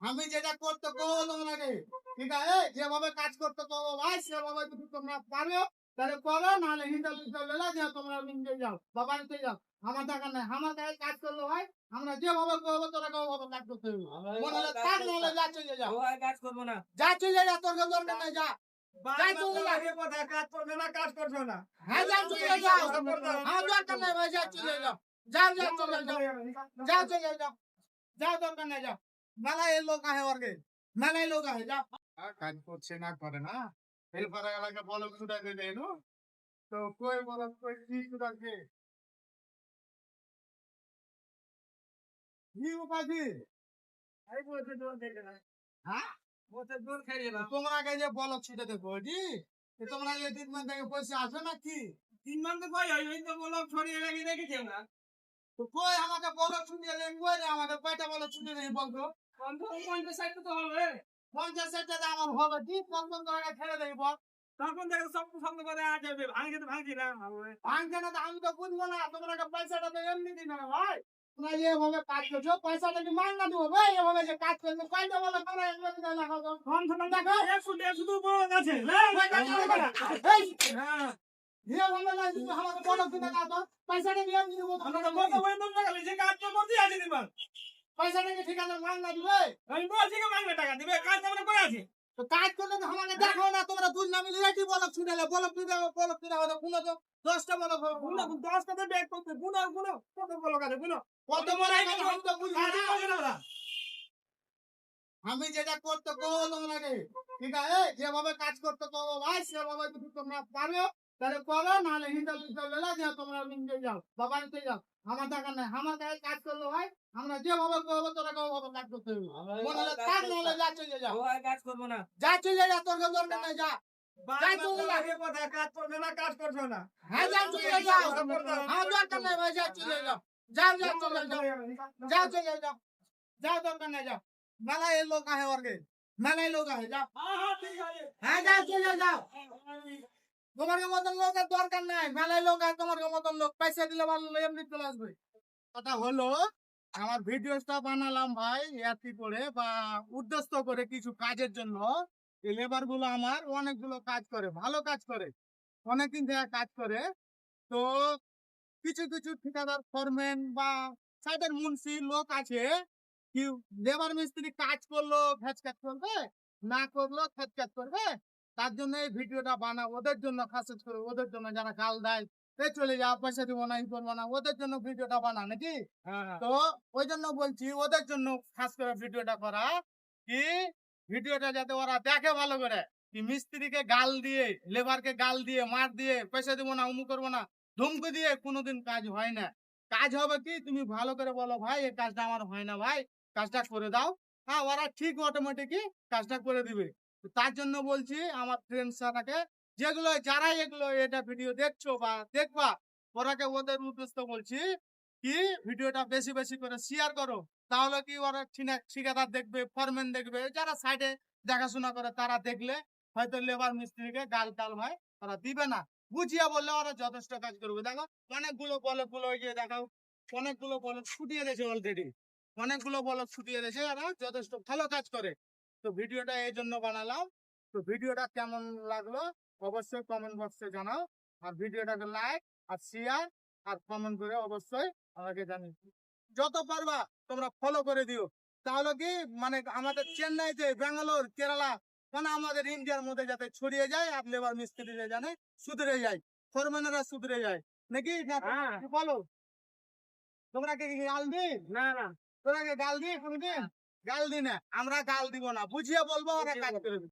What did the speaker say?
আমি যেটা করতে বলবো তোমাকে, ঠিক আছে? যেভাবে কাজ করতে বলবো ভাই সেভাবে যদি তোমরা পারো তাহলে করো, নাহলে হিন্দাল বেলা যে তোমরা নিয়ে যাও বাবা নিতে যাও। আমার টাকা নাই, আমার গায়ে কাজ করলো ভাই। আমরা যেভাবে করবো তোরা ওভাবে কাজ করতে হবে। মনে হলে কাজ নাহলে যা চলে যাও, কাজ করবো না। যা চলে যা, তোর দরকার নাই, যা যাই চলে যা। কাজ করবে না, কাজ করবে না। হ্যাঁ যা চলে যাও, আমার দরকার নাই ভাই, যা চলে যাও, যাও যা চলে যাও, যাও চলে যাও, যাও দরকার নাই, যাও। মেলায় লোক আহে ওরকে, মেলায় লোক আহে, যাও। কাজ করছে না করে না, হেল্পার এলাকা বলো ছুটা দিয়ে দেয় নো, তো কই বলো কই কি ছুটাকে কি উপাধি? এই বলতে দোল খেলে না। হ্যাঁ বলতে দোল খেলে না। তোমরা আগে যে বলো ছুটে দেখো জি, তোমরা যে 3 মাস থেকে পয়সা আসে না কি? 3 মাস তো কই হয়, ওই তো বললাম ছড়িয়ে রেখে দেখেছেন না। তো কই আমাকে বলো ছুটে দেন, কই রে আমাকে কয়টা বলো ছুটে দেন বলতো। 50 তো হবে। 50 টাকা আমার হবে, কি 50 টাকা ছেড়ে দেই বল। তখন দেখো সব পছন্দ করে আ যাবে, ভাঙছে তো ভাঙছি না হবে। ভাঙছে না তো আমি তো বুঝবো না, তোমরা পয়সাটা তো এমনি দিন না ভাই। তোমরা এভাবে কাজ করছো, পয়সাটা কি মাইনা দেবো ভাই? এভাবে যে কাজ করছো কয়টা বলো তোমরা এমনি দেন না খাও। ফোন ফোন দেখো 100 তো বড় আছে। এই হ্যাঁ। এভাবে না তুমি আমাকে বলো কিনা না, তো পয়সাটা কি এমনি দেবো? আমরা তো বলতে বলতে লাগালে যে কাজ তো করতে আছে দিবা। পয়সাটা কি ঠিক আছে মাইনা দিবে? আমি বলছি কি মাগবে টাকা দিবে, কাজ আমরা করে আছি। তো কাজ করলে তো আমাকে দেখো না, তোমরা দুই নামি রেডি বলো ছুটালে, বলো ফিরে হলো কোনো তো 10টা বলো গুলো 10 টাকা ব্যাগ করতে গুলো গুলো কত বলো কাছে গুলো। কত বড় কথা আমি তো বুঝবো কাজ না। করে না। আমি যেটা করতে বলবো তোমাকে, ঠিক আছে? যেভাবে কাজ করতে বলবো ভাই সেভাবে যদি তোমরা পারো তাহলে করো, নাহলে হিন্দাল বেলা যে তোমরা নিয়ে যাও বাবা নিতে যাও। আমার টাকা নাই, আমার গায়ে কাজ করলো ভাই। আমরা যেভাবে করবো তোরা ওভাবে কাজ করতে হবে। মনে হলে কাজ নাহলে যা চলে যাও, কাজ করবো না। যা চলে যা, তোর দরকার নাই, যা যাই চলে যা। কাজ করবে না, কাজ করবে না। হ্যাঁ যা চলে যাও, আমার দরকার নাই ভাই, যা চলে যাও, যাও যা চলে যাও, যাও চলে যাও, যাও দরকার নাই, যাও। মেলায় লোক আহে ওরকে, মেলায় লোক আহে, যাও। হ্যাঁ ঠিক আছে। হ্যাঁ যাও চলে যাও, তোমার মতন লোকের দরকার নাই। মেলায় লোক আর তোমার মতন লোক পয়সা দিলে ভালো এমনি চলে আসবে। কথা হলো আমার ভিডিওটা বানালাম ভাই ইয়াতি করে বা উদ্দেশ্য করে কিছু কাজের জন্য। এই লেবার গুলো আমার অনেকগুলো কাজ করে, ভালো কাজ করে, অনেকদিন থেকে কাজ করে। তো কিছু কিছু ঠিকাদার ফরম্যান বা সাইডের মুন্সি লোক আছে, কি লেবার মিস্ত্রি কাজ করলো ভেজ কাজ করবে, না করলো খেত কাজ করবে। তার জন্য এই ভিডিওটা বানাবো, ওদের জন্য খাস করে, ওদের জন্য যারা গাল দেয় এই চলে যা পয়সা দিব না ই করবো না, ওদের জন্য ভিডিওটা বানা নাকি। তো ওই জন্য বলছি ওদের জন্য খাস করে ভিডিওটা করা, কি ভিডিওটা যাতে ওরা দেখে ভালো করে। কি মিস্ত্রিকে গাল দিয়ে, লেবারকে গাল দিয়ে, মার দিয়ে পয়সা দিব না উমু করবো না ধমকি দিয়ে কোনোদিন কাজ হয় না। কাজ হবে কি তুমি ভালো করে বলো ভাই এই কাজটা আমার হয় না ভাই, কাজটা করে দাও। হ্যাঁ ওরা ঠিক অটোমেটিকই কাজটা করে দিবে। তো তার জন্য বলছি আমার ফ্রেন্ডসটাকে, যেগুলো যারা এগুলো এটা ভিডিও দেখছো বা দেখবা, ওরাকে ওদের উদ্দেশ্য বলছি কি ভিডিওটা বেশি বেশি করে শেয়ার করো। তাহলে কি ওরা ঠিকাদার দেখবে, ফরম্যান দেখবে, যারা সাইডে দেখাশোনা করে তারা দেখলে হয়তো লেবার মিস্ত্রিকে গাল টাল ভাই তারা দিবে না। বুঝিয়া বললে ওরা যথেষ্ট কাজ করবে। দেখো অনেকগুলো বলদ গিয়ে দেখাও, অনেকগুলো বলদ ছুটিয়ে দিয়েছে অলরেডি, অনেকগুলো বলদ ছুটিয়ে দিয়েছে, এরা যথেষ্ট ভালো কাজ করে। তো ভিডিওটা এই জন্য বানালাম। তো ভিডিওটা কেমন লাগলো অবশ্যই কমেন্ট বক্সে জানাও, আর ভিডিওটাকে লাইক আর শেয়ার আর কমেন্ট করে অবশ্যই আমাকে জানিও। যত পারবা তোমরা ফলো করে দিও, তাহলে কি মানে আমাদের চেন্নাইতে, ব্যাঙ্গালোর, কেরালা, মানে আমাদের ইন্ডিয়ার মধ্যে যাতে ছড়িয়ে যায়, আর লেবার মিস্ত্রিরা জানে সুধরে যায়, ফরম্যানেরা সুধরে যায় নাকি। কি বলো তোমরা কি গাল দি? না না তোরা গাল দিয়ে কোনদিন গাল দি না, আমরা গাল দিব না, বুঝিয়ে বলবো ওরা কাজ করে দিবে।